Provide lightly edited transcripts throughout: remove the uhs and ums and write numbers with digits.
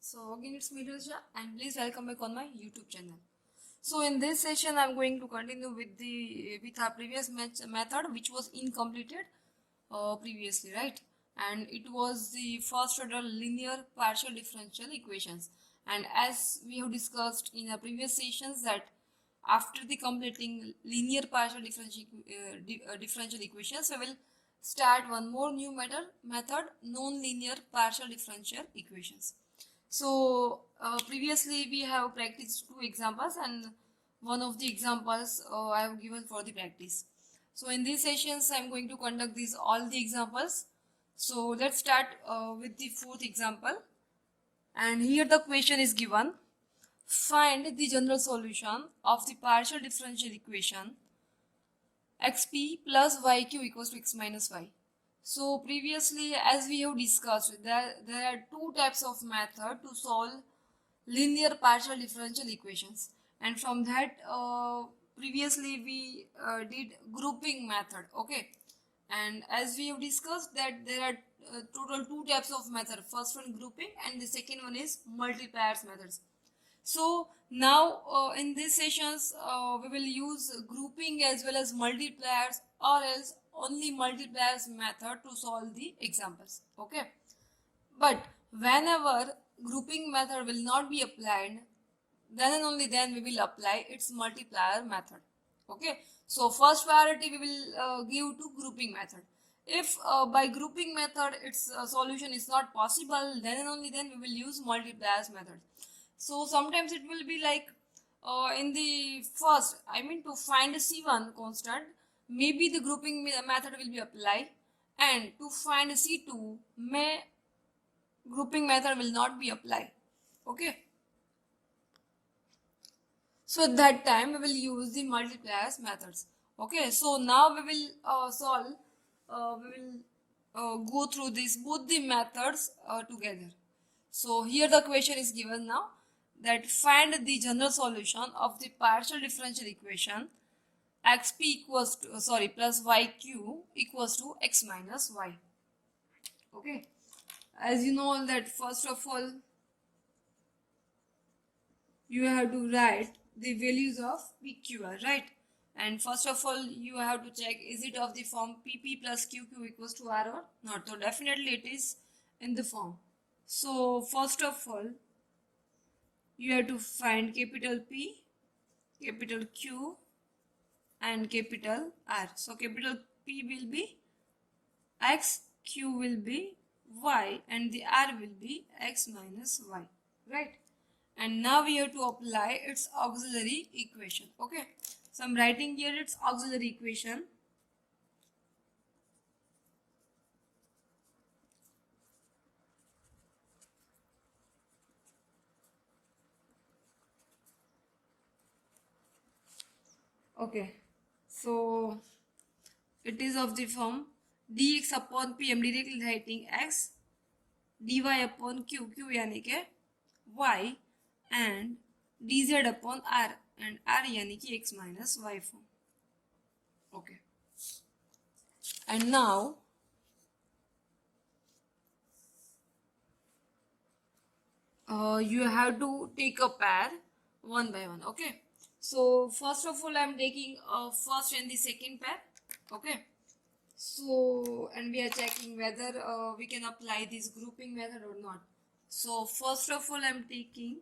So again it's me Rilja and please welcome back on my YouTube channel. So in this session I'm going to continue with our previous method which was incompleted previously, right? And it was the first order linear partial differential equations. And as we have discussed in our previous sessions that after the completing linear partial differential equations, we will start one more new method non-linear partial differential equations. So previously we have practiced two examples and one of the examples I have given for the practice. So in these sessions I am going to conduct these all the examples. So let's start with the fourth example, and here the question is given: find the general solution of the partial differential equation xp plus yq equals to x minus y. So previously, as we have discussed, there are two types of method to solve linear partial differential equations, and from that previously we did grouping method. Okay, and as we have discussed that there are total two types of method. First one grouping and the second one is multipliers methods. So now in these sessions we will use grouping as well as multipliers, or else only multipliers method to solve the examples. Okay, but whenever grouping method will not be applied, then and only then we will apply its multiplier method. Okay, so first priority we will give to grouping method. If by grouping method its solution is not possible, then and only then we will use multipliers method. So sometimes it will be like in the first, I mean to find a C1 constant, maybe the grouping method will be applied, and to find a C2, may grouping method will not be applied. Okay. So at that time we will use the multipliers methods. Okay. So now we will we will go through this both the methods together. So here the question is given now, that find the general solution of the partial differential equation xp equals to plus yq equals to x minus y. Okay, as you know that first of all you have to write the values of pqr, right? And first of all you have to check, is it of the form pp plus qq equals to r or not. So definitely it is in the form. So first of all you have to find capital P, capital Q and capital R. So capital P will be X, Q will be Y and the R will be X minus Y, right? And now we have to apply its auxiliary equation. Okay, so I'm writing here its auxiliary equation. Okay, so it is of the form dx upon p. I'm directly writing x, dy upon q, q यानी के y, and dz upon r, and r यानी कि x minus y form. Okay, and now you have to take a pair one by one. Okay, so first of all I'm taking first and the second pair. Okay, so and we are checking whether we can apply this grouping method or not. So first of all I'm taking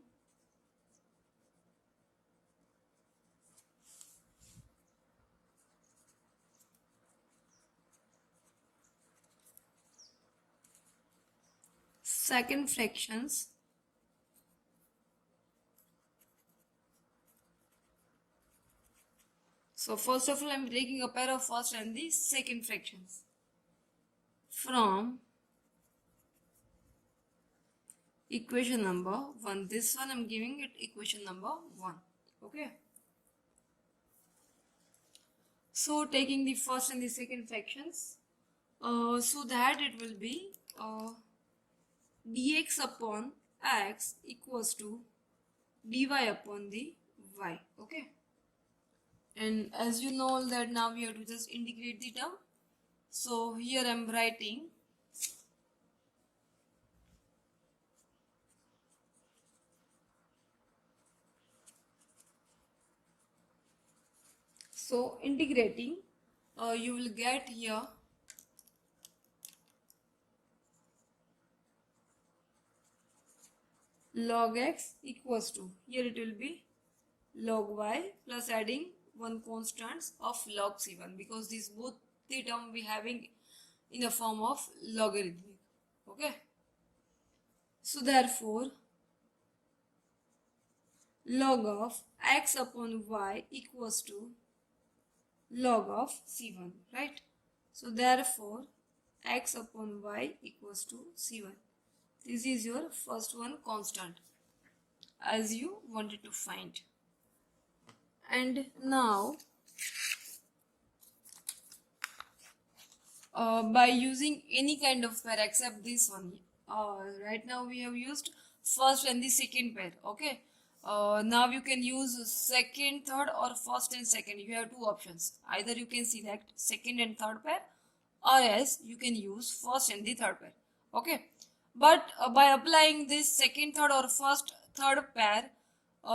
second fractions. So first of all I'm taking a pair of first and the second fractions from equation number 1. This one I'm giving it equation number 1. Okay, so taking the first and the second fractions, so that it will be dx upon x equals to dy upon the y. Okay, and as you know that now we have to just integrate the term. So here I'm writing So integrating, you will get here log x equals to, here it will be log y plus adding one constants of log c1, because these both the term we having in the form of logarithmic. Okay, so therefore log of x upon y equals to log of c1, right? So therefore x upon y equals to c1. This is your first one constant as you wanted to find. And now by using any kind of pair except this one, right now we have used first and the second pair. Okay, now you can use second, third, or first and second. You have two options. Either you can select second and third pair, or else you can use first and the third pair. Okay, but by applying this second, third, or first, third pair,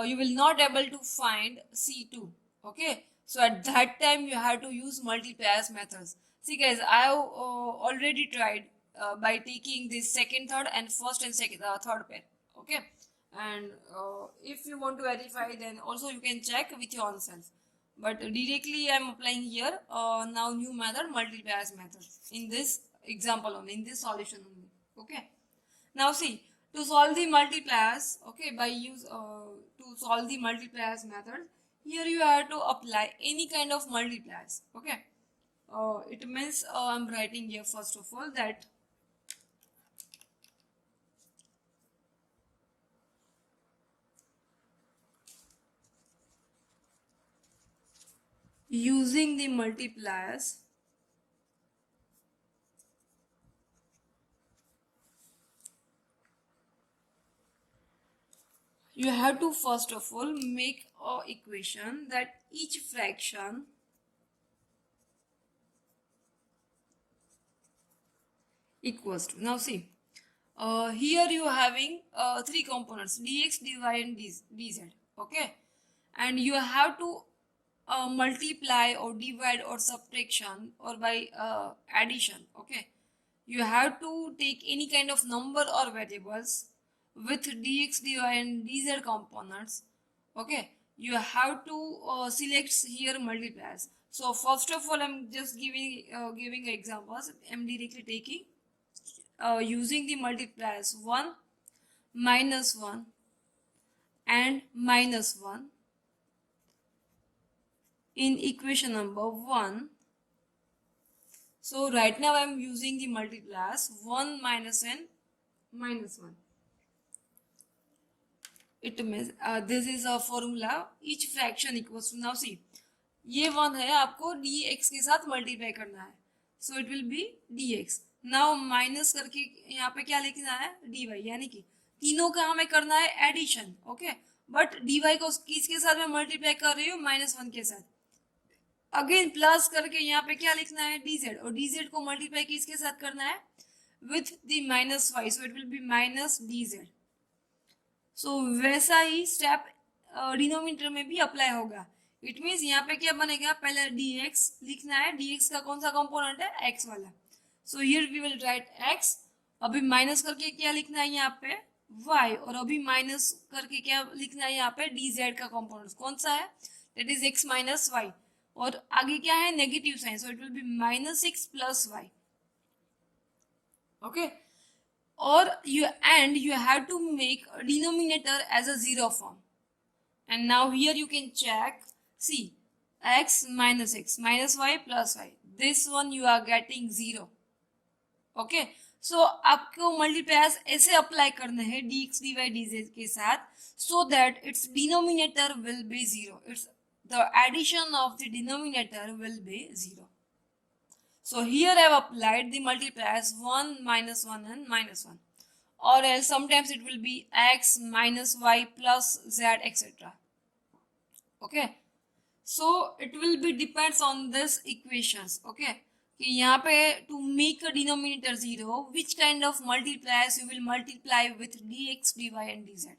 you will not able to find C2. Okay, so at that time you have to use multipliers methods. See guys, I have already tried by taking this second, third, and first and second, third pair. Okay, and if you want to verify, then also you can check with your own self. But directly I am applying here now new method, multipliers method, in this example only, in this solution only. Okay, now see, to solve the multipliers, okay, by use to solve the multipliers method, here you have to apply any kind of multipliers. Okay, it means I'm writing here first of all that using the multipliers, you have to first of all make a equation that each fraction equals to. Now see, here you are having three components, dx, dy, and dz. Okay, and you have to multiply or divide or subtraction or by addition. Okay, you have to take any kind of number or variables with dx, dy, and dz components. Okay, you have to select here multipliers. So first of all, I'm just giving examples. I'm directly taking using the multipliers 1, -1, and -1 in equation number 1. So right now I am using the multipliers 1, minus, and -1. It means this is a formula, each fraction equals to, now see, ये 1 है, आपको dx के साथ multiply करना है, so it will be dx. Now minus करके यहाँ पे क्या लिखना है, dy, यानी कि तीनों का हमें करना है एडिशन. ओके, बट dy को किसके साथ मैं मल्टीप्लाई कर रही हूँ, -1 के साथ. अगेन प्लस करके यहाँ पे क्या लिखना है, dz, और dz को मल्टीप्लाई किसके साथ करना है, with the -y, so it will B minus dz. सो वैसा ही स्टेप डिनोमिनेटर में भी अप्लाई होगा. इट मीन्स यहाँ पे क्या बनेगा, पहले dx लिखना है, dx का कौन सा कंपोनेंट है, x वाला. So here we will write x, अभी माइनस करके क्या लिखना है यहाँ पे, y, और अभी माइनस करके क्या लिखना है यहाँ पे, dz का कंपोनेंट कौन सा है, that is x minus y, और आगे क्या है, negative sign, so it will be -6 plus y. Okay, or you have to make a denominator as a 0 form. And now here you can check, see, x minus x minus y plus y, this one you are getting 0. Okay, so आपको multipliers ऐसे apply करने हैं dx dy dz के साथ, so that its denominator will be 0. It's the addition of the denominator will be 0. So here I have applied the multipliers 1, -1, and -1. Or else sometimes it will be x minus y plus z, etc. Okay, so it will be depends on this equations. Okay, कि यहाँ पे to make a denominator 0, which kind of multipliers you will multiply with dx, dy, and dz.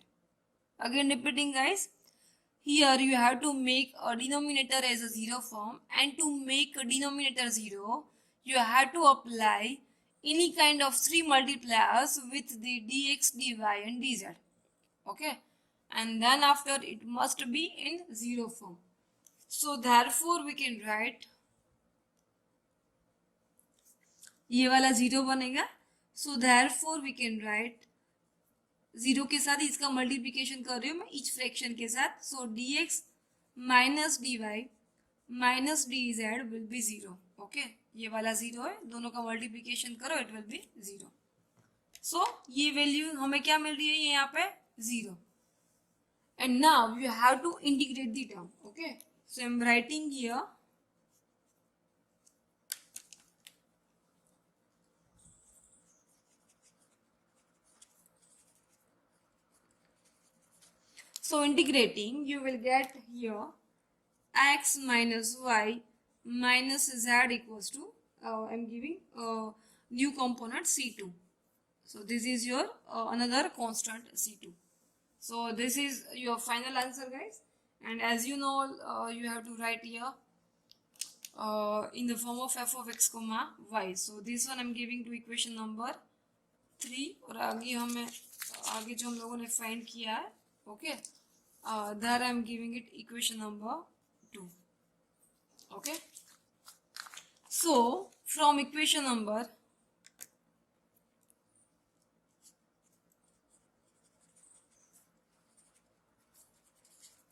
Again repeating guys, here you have to make a denominator as a 0 form, and to make a denominator 0 you have to apply any kind of 3 multipliers with the dx, dy and dz. Okay, and then after it must be in 0 form. So therefore we can write ये वाला 0 बनेगा. So therefore we can write 0 के साथ इसका multiplication कर रही हूँ मैं ईच फ्रैक्शन के साथ. सो dx minus dy minus dz will be 0. Okay, ये वाला 0 है, दोनों का मल्टीप्लिकेशन करो इट विल बी 0. सो ये वैल्यू हमें क्या मिल रही है ये यहाँ पे 0. And now you have to integrate the term. Okay, so I am writing here so integrating you will get here x minus y minus z equals to I'm giving new component c2. So this is your another constant c2. So this is your final answer guys, and as you know you have to write here in the form of f of x comma y. So this one I'm giving to equation number 3 और आगे जो हम लोगों ने find किया है. Okay, there I'm giving it equation number 2. Okay, so from equation number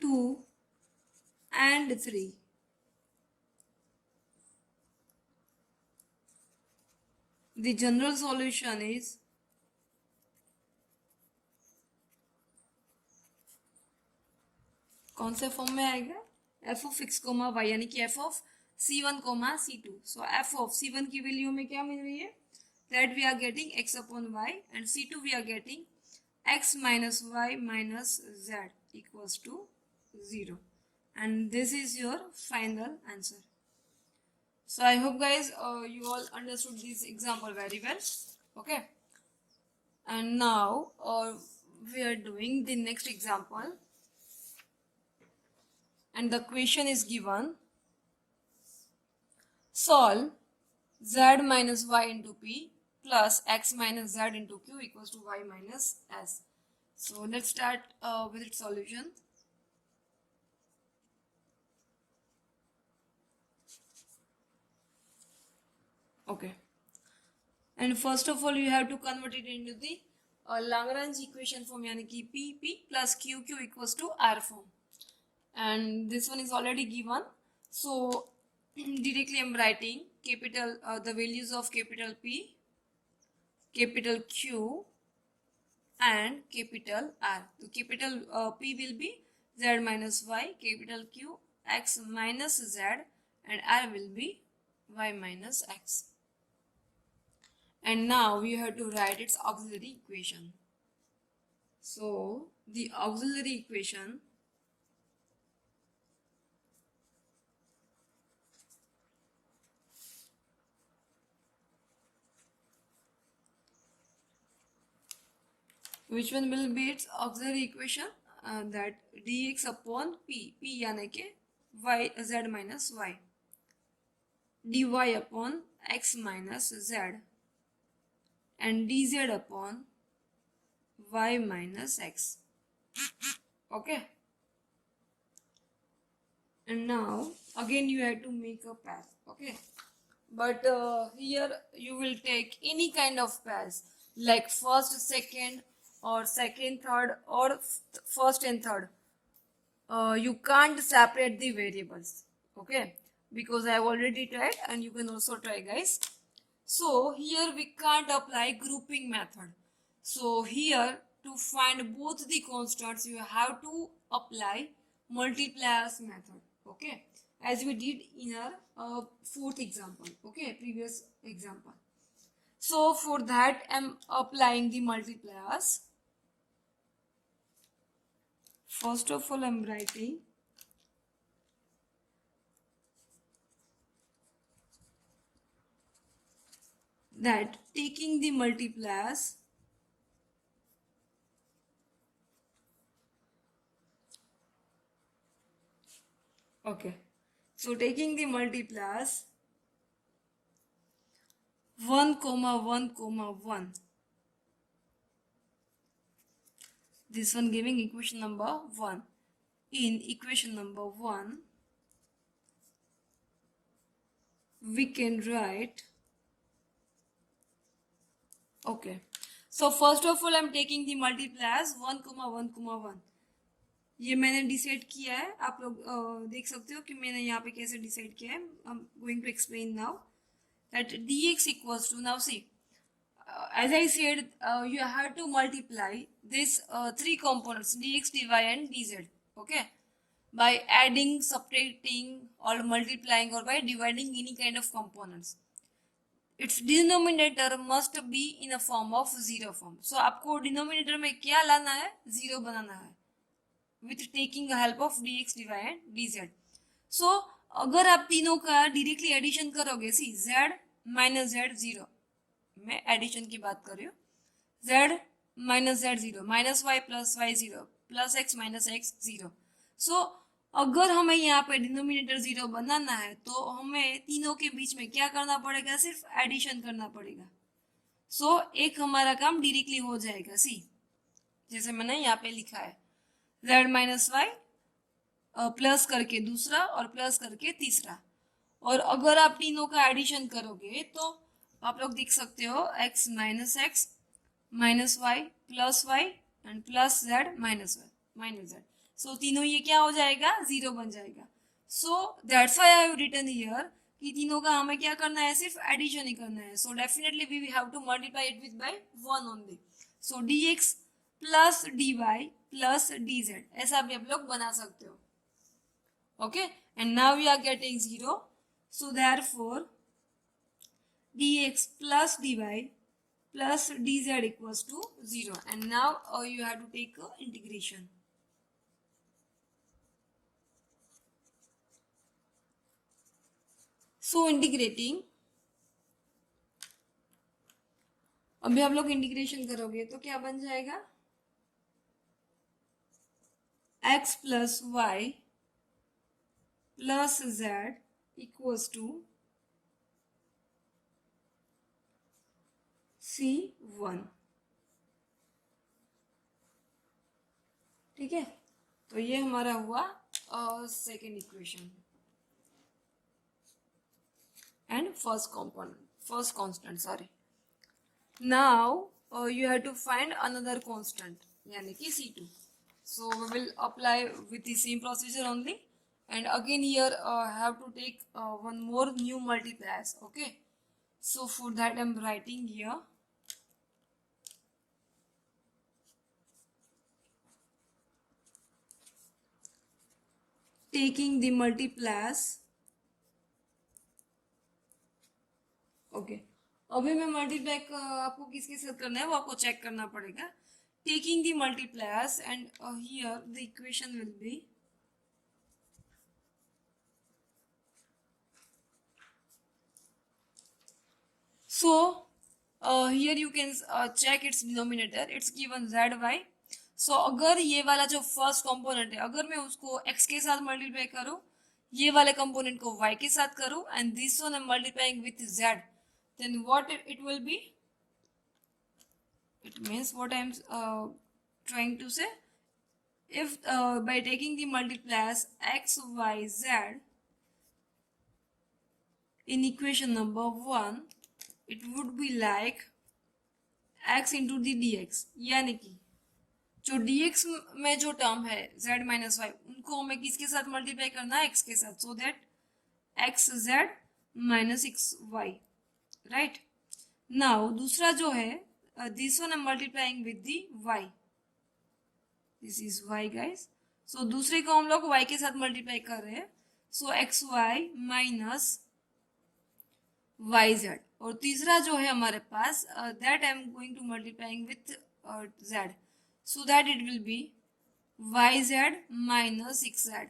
2 and 3 the general solution is कौन से फॉर्म में आएगा f of x comma y यानी कि f of c1 comma c2. So f of c1 की value में क्या मिल रही है that we are getting x upon y and c2 we are getting x minus y minus z equals to 0, and this is your final answer. So I hope guys you all understood this example very well. Okay, and now we are doing the next example, and the question is given solve z minus y into p plus x minus z into q equals to y minus s. So let's start with its solution. Okay, and first of all you have to convert it into the Lagrange equation form यानी कि p plus q equals to r form, and this one is already given. So directly I'm writing capital the values of capital P, capital Q and capital R. So capital P will be z minus y, capital Q x minus z, and R will be y minus x. And now we have to write its auxiliary equation. So the auxiliary equation which one will be its auxiliary equation that dx upon p यानी के y z minus y, dy upon x minus z, and dz upon y minus x. Okay, and now again you have to make a pair. Okay, but here you will take any kind of pairs like first, second, or second, third, or first and third. You can't separate the variables. Okay, because I have already tried, and you can also try guys. So here we can't apply grouping method. So here to find both the constants you have to apply multipliers method. Okay, as we did in our fourth example. Okay, previous example. So for that I'm applying the multipliers. First of all I'm writing that taking the multipliers Okay, so taking the multipliers 1 comma 1 comma 1, this one giving equation number 1. In equation number 1 we can write, okay, so first of all I'm taking the multipliers 1 comma 1 comma 1. ये मैंने decide किया है, आप लोग देख सकते हो कि मैंने यहाँ पे कैसे डिसाइड किया है. I am going to explain now that dx equals to, now see, as I said, you have to multiply this three components dx, dy and dz, okay, by adding, subtracting or multiplying or by dividing any kind of components. Its denominator must be in a form of zero form. So आपको denominator में क्या लाना है, zero बनाना है with taking the help of dx, dy and dz. So अगर आप तीनों का directly addition करोगे, see z minus z 0, मैं addition की बात कर रही हूँ, z minus z 0 minus y plus y 0 plus x minus x 0. So अगर हमें यहाँ पे डिनोमिनेटर 0 बनाना है तो हमें तीनों के बीच में क्या करना पड़ेगा, सिर्फ एडिशन करना पड़ेगा. सो एक हमारा काम डायरेक्टली हो जाएगा. सी जैसे मैंने यहाँ पे लिखा है z माइनस वाई प्लस करके दूसरा और प्लस करके तीसरा. और अगर आप तीनों का एडिशन करोगे तो आप लोग देख सकते हो x minus y plus y and plus z minus y minus z. So तीनों ये क्या हो जाएगा, जीरो बन जाएगा. So that's why I have written here कि तीनों का हमें क्या करना है, सिर्फ एडिशन ही करना है. So definitely we have to multiply it with by 1 only. So dx plus dy plus dz, ऐसा भी आप लोग बना सकते हो. Okay, and now we are getting 0. So therefore dx plus dy plus dz equals to 0. And now you have to take integration. So integrating, अभी आप लोग इंटीग्रेशन करोगे तो क्या बन जाएगा, x plus y plus z equals to C1. ठीक है, तो ये हमारा हुआ second equation and first constant sorry. Now you have to find another constant, यानी कि C2. So we will apply with the same procedure only, and again here have to take one more new multipliers. Okay, so for that I'm writing here taking the multipliers. Okay, अभी मैं multiply आपको किसके साथ करना है वो आपको check करना पड़ेगा. Taking the multipliers and here the equation will be so here you can check its denominator, it's given zy. So अगर ये वाला जो फर्स्ट कंपोनेंट है अगर मैं उसको x के साथ मल्टीप्लाई करूं, ये वाले कंपोनेंट को y के साथ करूं and this one I am multiplying with z, then what it will be, it means what I am trying to say, if by taking the multipliers x y z in equation number 1 it would be like x into the dx, यानी कि जो dx में जो term है z minus Y उनको हमें किसके साथ मल्टीप्लाई करना है, x के साथ, so that x z minus x y. Right, now दूसरा जो है this one I am multiplying with the y, this is y guys. So दूसरे को हम लोग y के साथ मल्टीप्लाई कर रहे हैं, so x y minus y z. और तीसरा जो है हमारे पास that I am going to multiplying with z, so that it will be yz minus xz.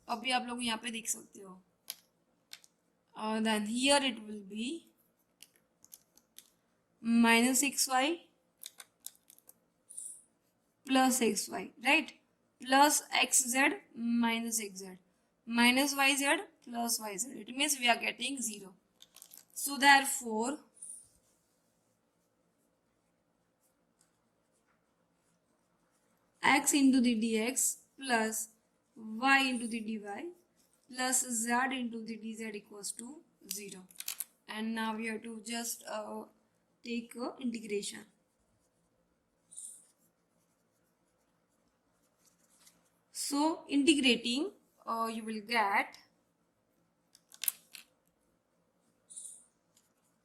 अभी आप लोग यहाँ पे देख सकते हो, then here it will be minus xy plus xy, right, plus xz minus xz. minus yz plus yz. It means we are getting 0. So therefore x into the dx plus y into the dy plus z into the dz equals to 0. And now we have to just take integration. So integrating, you will get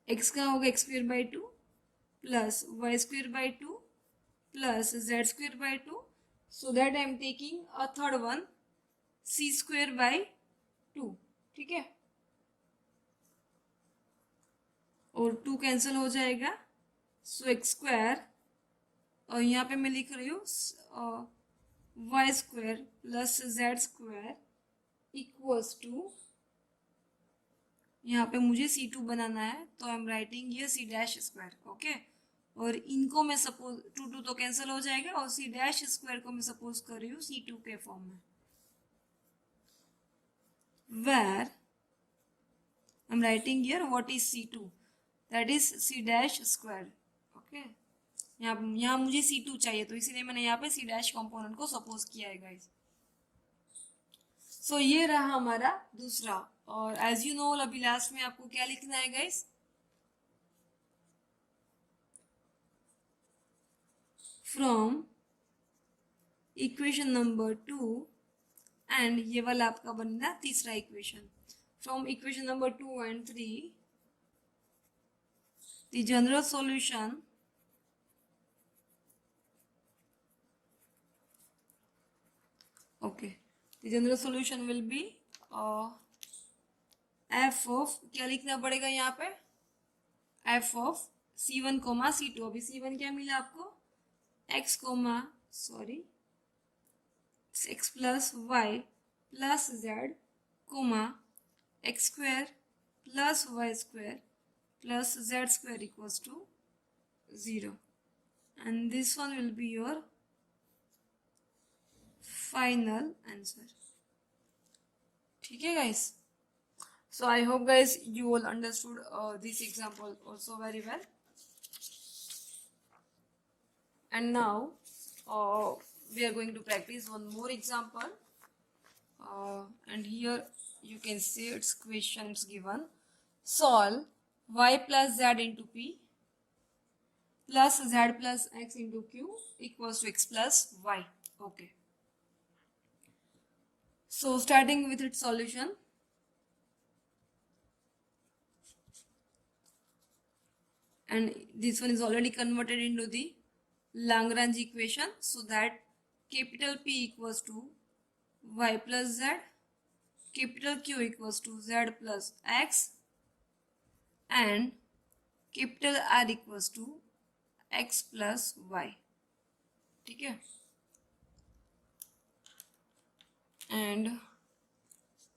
x का होगा x square by 2 plus y square by 2 plus z square by 2. So that I am taking a third one, c square by 2. ठीक है, और 2 cancel हो जाएगा. सो x square, और यहाँ पे मैं लिख रही हूँ y square plus z square equals to, यहाँ पे मुझे c2 बनाना है तो आई एम राइटिंग ये c डैश स्क्वायर. ओके, और इनको मैं सपोज 2 तो कैंसिल हो जाएगा, और c डैश स्क्वायर को मैं सपोज कर रही हूँ c2 के फॉर्म में, where I'm writing here what is c2, that is c dash square. Okay, यहाँ मुझे c2 चाहिए तो इसीलिए मैंने यहाँ पे c डैश कंपोनेंट को सपोज किया है गाइस. सो ये रहा हमारा दूसरा. और एज यू नो अभी लास्ट में आपको क्या लिखना है guys, from equation number 2, and ये वाला आपका बनना तीसरा equation. From equation number 2 and 3 the general solution okay, the general solution will be f of, क्या लिखना पड़ेगा यहाँ पे, f of c1 comma c2. अभी c1 क्या मिला आपको, x comma sorry x plus y plus z comma x square plus y square plus z square equals to 0, and this one will be your final answer. ठीक है guys, so I hope guys you all understood this example also very well. And now we are going to practice one more example, and here you can see its questions given. Solve y plus z into p plus z plus x into q equals to x plus y. Okay, so starting with its solution, and this one is already converted into the Lagrange equation, so that capital P equals to y plus z, capital Q equals to z plus x, and capital R equals to x plus y. ठीक है, and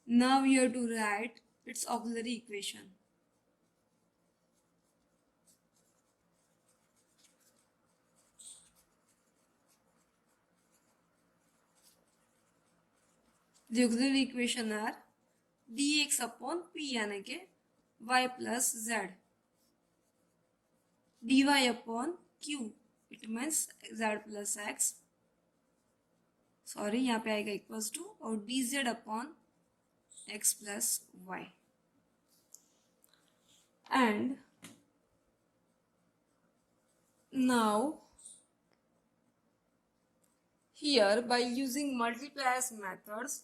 now we have to write its auxiliary equation. The auxiliary equation are dx upon p यानी के y plus z, dy upon q, it means z plus x, sorry यहाँ पे आएगा equals to, और dz upon x plus y. And now here by using multipliers methods,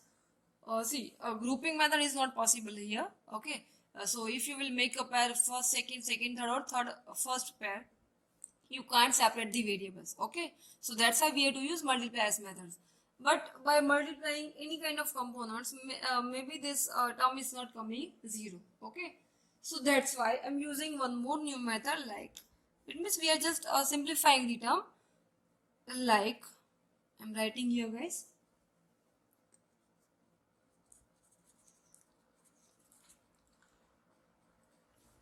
see grouping method is not possible here. Okay, so if you will make a pair first, second, third, or third first pair, you can't separate the variables. Okay, so that's why we have to use multipliers methods. But by multiplying any kind of components, maybe this term is not coming 0. Okay, so that's why I'm using one more new method, like it means we are just simplifying the term, like I'm writing here guys,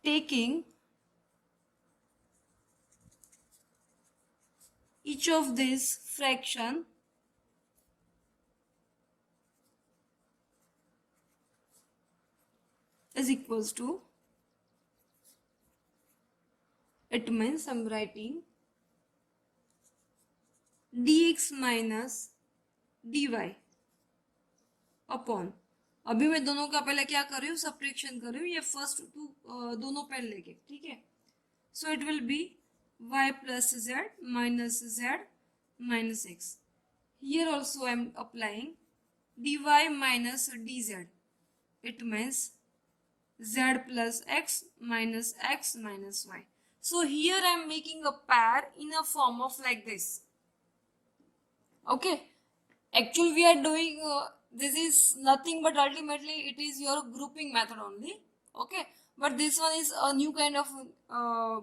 taking each of these fraction is equals to, it means I'm writing dx minus dy upon, अभी मैं दोनों का पहले क्या कर रही हूँ, subtraction कर रही हूँ, ये फर्स्ट टू दोनों पहले लेके, ठीक है. सो it will B y plus z minus x. Here also I am applying dy minus dz. It means z plus x minus y. So here I am making a pair in a form of like this. Okay. Actually we are doing this is nothing but ultimately it is your grouping method only. Okay. But this one is a new kind of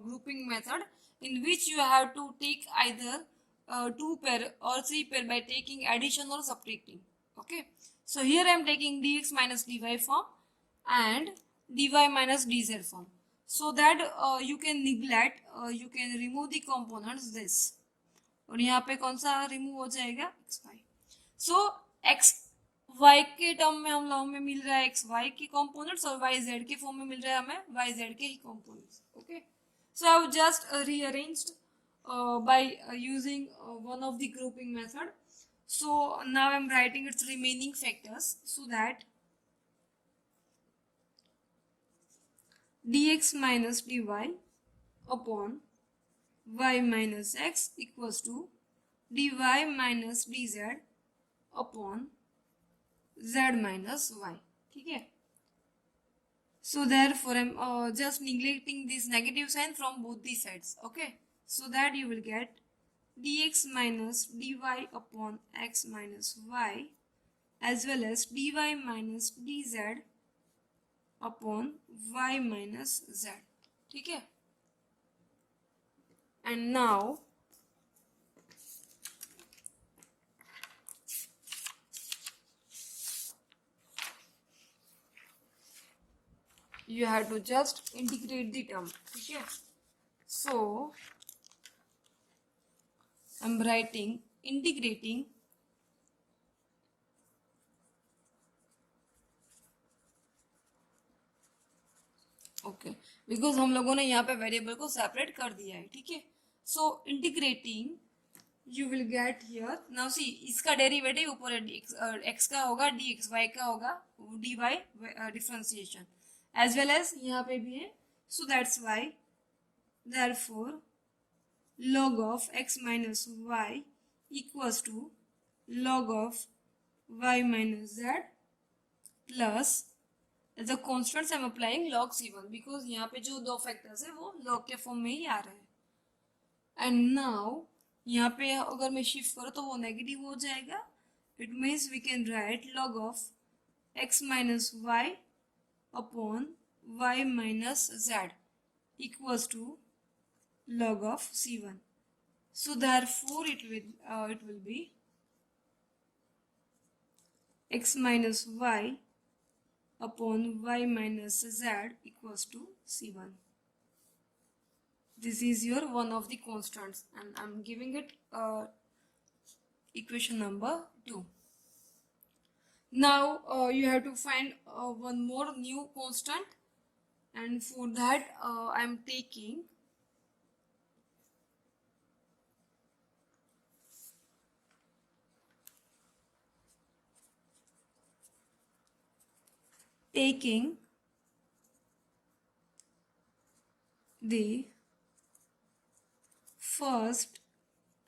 grouping method in which you have to take either 2 pair or 3 pair by taking addition or subtracting. Okay. So here I am taking dx minus dy form and dy minus dz form. So that you can neglect, you can remove the components this. और यहाँ पे कौन सा remove हो जाएगा, x y. So x y के term में हम लोगों में मिल रहा है एक्स वाई के कॉम्पोनेंट्स और वाई जेड के फॉर्म में मिल रहा है हमें वाई जेड के ही components. Okay. So I just rearranged by using one of the grouping method. So now I am writing its remaining factors so that dx minus dy upon y minus x equals to dy minus dz upon z minus y. ठीक है. So therefore I'm just neglecting this negative sign from both the sides. Okay. So that you will get dx minus dy upon x minus y as well as dy minus dz upon y minus z. ठीक है. And now you have to just integrate the term. Okay. So I'm writing integrating okay because हम लोगों ने यहाँ पे variable को separate कर दिया है. ठीक है. So integrating you will get here now see इसका डेरिवेटिव ऊपर एक्स का होगा डी एक्स वाई का होगा d y differentiation as well as यहाँ पे भी है. So that's why therefore log of x minus y equals to log of y minus z plus as a constants I'm applying log c1 because यहाँ पे जो दो factors है वो log के फॉर्म में ही आ रहे हैं. एंड नाउ यहाँ पे अगर मैं शिफ्ट करूँ तो वो नेगेटिव हो जाएगा. It means we can write log of x minus y upon y minus z equals to log of c1. So therefore it will be x minus y upon y minus z equals to c1. This is your one of the constants and I'm giving it equation number 2. Now you have to find one more new constant and for that I'm taking the first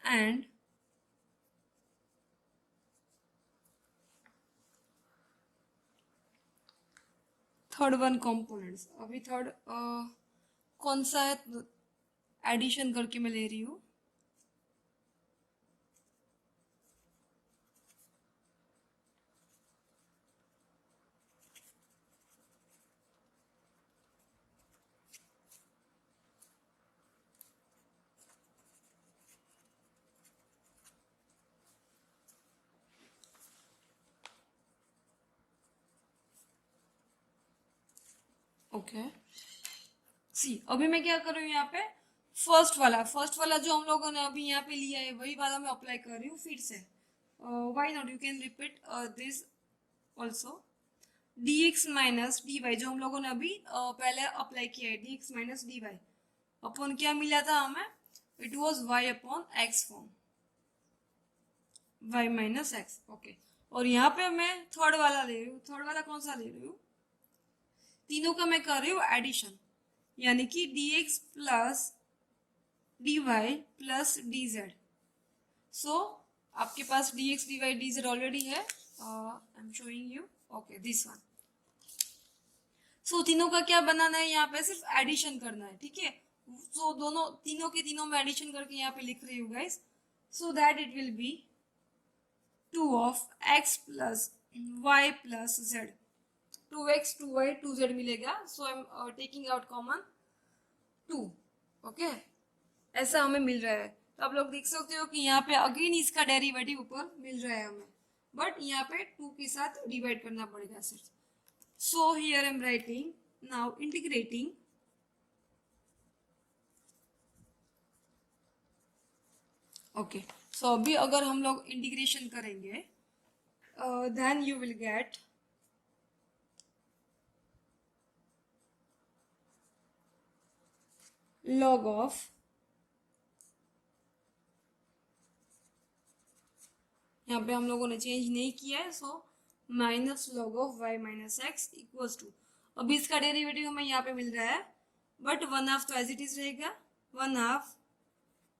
and third one components. अभी third कौन सा है addition करके मैं ले रही हूँ. Okay सी अभी मैं क्या कर रही हूँ यहाँ पे फर्स्ट वाला जो हम लोगों ने अभी यहाँ पे लिया है वही वाला मैं अप्लाई कर रही हूँ फिर से. Why not you can repeat this also dx minus dy, जो हम लोगों ने अभी पहले अप्लाई किया है, dx माइनस dy अपॉन क्या मिला था हमें, it was y upon x form, y minus x. Okay, और यहाँ पे मैं थर्ड वाला ले रही हूँ। थर्ड वाला कौन सा ले रही हूँ, तीनों का मैं कर रही हूँ एडिशन, यानी कि dx plus dy plus dz। So आपके पास dx dy dz ऑलरेडी है, I am showing you, okay this one. So तीनों का क्या बनाना है, यहाँ पे सिर्फ एडिशन करना है, ठीक है। सो दोनों तीनों के तीनों में एडिशन करके यहाँ पे लिख रही हूँ guys, so that it will be 2 of x plus y plus z, 2x 2y 2z मिलेगा। So I am taking out common 2, okay, ऐसा हमें मिल रहा है। तो आप लोग देख सकते हो कि यहाँ पे अगेन इसका डेरिवेटिव ऊपर मिल रहा है हमें, बट यहाँ पे 2 के साथ डिवाइड करना पड़ेगा सिर्फ। So here I am writing now integrating okay. So अभी अगर हम लोग इंटीग्रेशन करेंगे then you will get log of यहाँ पे हम लोगों ने चेंज नहीं किया है, so minus log of y minus x equals to, अभी इसका डेरिवेटिव हमें यहाँ पे मिल रहा है, बट 1/2 तो एज इट इज रहेगा, 1/2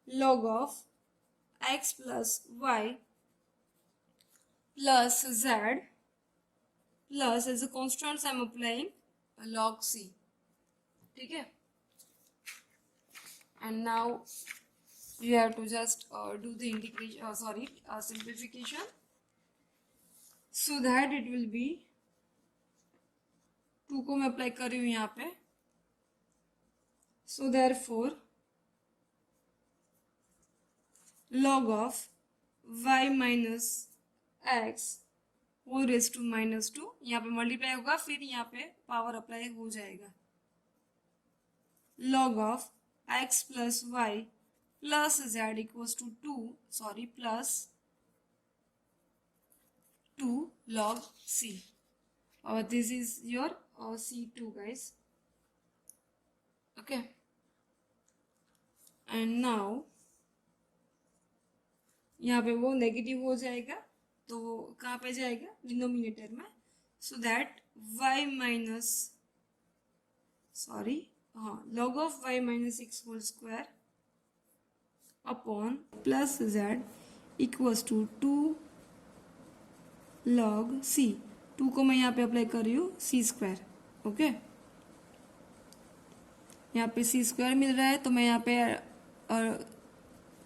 log of x plus y plus z plus as a constant I am applying log c, ठीक है। And now you have to just do the integration, simplification, so that it will be 2 को मैं apply कर रही हूँ यहाँ पे, so therefore log of y minus x whole raise to -2, यहाँ पे मल्टीप्लाई होगा, फिर यहाँ पे पावर अप्लाई हो जाएगा, log of x plus y plus z equals to 2 plus 2 log c, this is your c2 guys, okay। and now यहाँ पे वो नेगेटिव हो जाएगा, तो वो कहाँ पे जाएगा, डिनोमिनेटर में, so that y minus log of y minus x whole square upon plus z equals to 2 log c, 2 को मैं यहाँ पे अप्लाई कर रही हूँ c स्क्वायर, ओके। यहाँ पे c स्क्वायर मिल रहा है, तो मैं यहाँ पे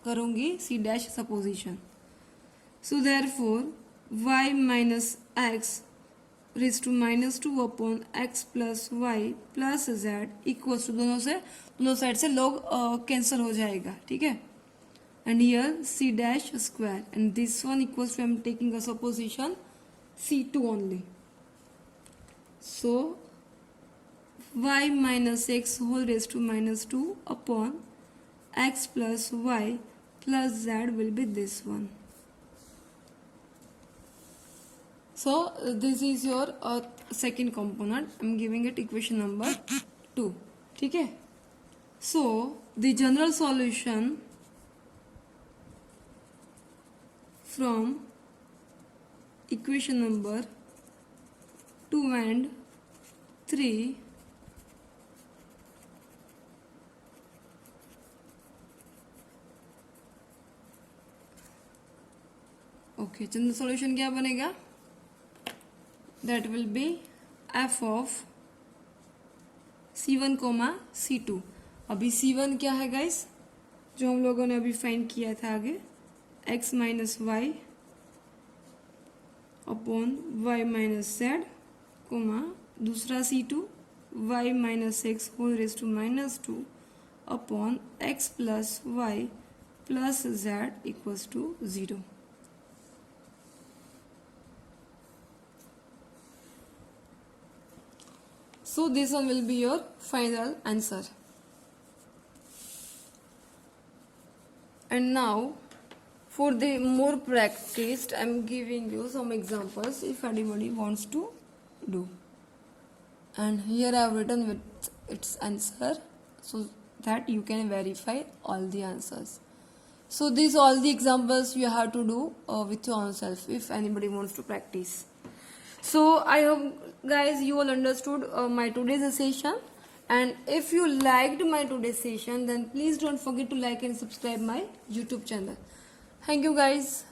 करूँगी c dash supposition, so therefore y minus x raise to -2 upon x plus y plus z equals to, दोनों साइड से log कैंसिल हो जाएगा, ठीक है। And here c dash square, and this one equals to, I am taking a supposition c2 only, so y minus x whole raised to -2 upon x plus y plus z will be this one. So this is your second component, I am giving it equation number 2, ठीक है। So the general solution from equation number 2 and 3 okay, general solution क्या बनेगा, that will be f of c1 comma c2। अभी c1 क्या है guys, जो हम लोगों ने अभी फाइंड किया था आगे, x minus y upon y minus z comma दूसरा c2 y minus x whole raise to -2 upon x plus y plus z equals to 0। So this one will be your final answer. And now for the more practiced, I am giving you some examples if anybody wants to do. and here I have written with its answer so that you can verify all the answers. So these all the examples you have to do with your own self if anybody wants to practice. So I hope guys you all understood my today's session, and if you liked my today's session then please don't forget to like and subscribe my YouTube channel. Thank you guys.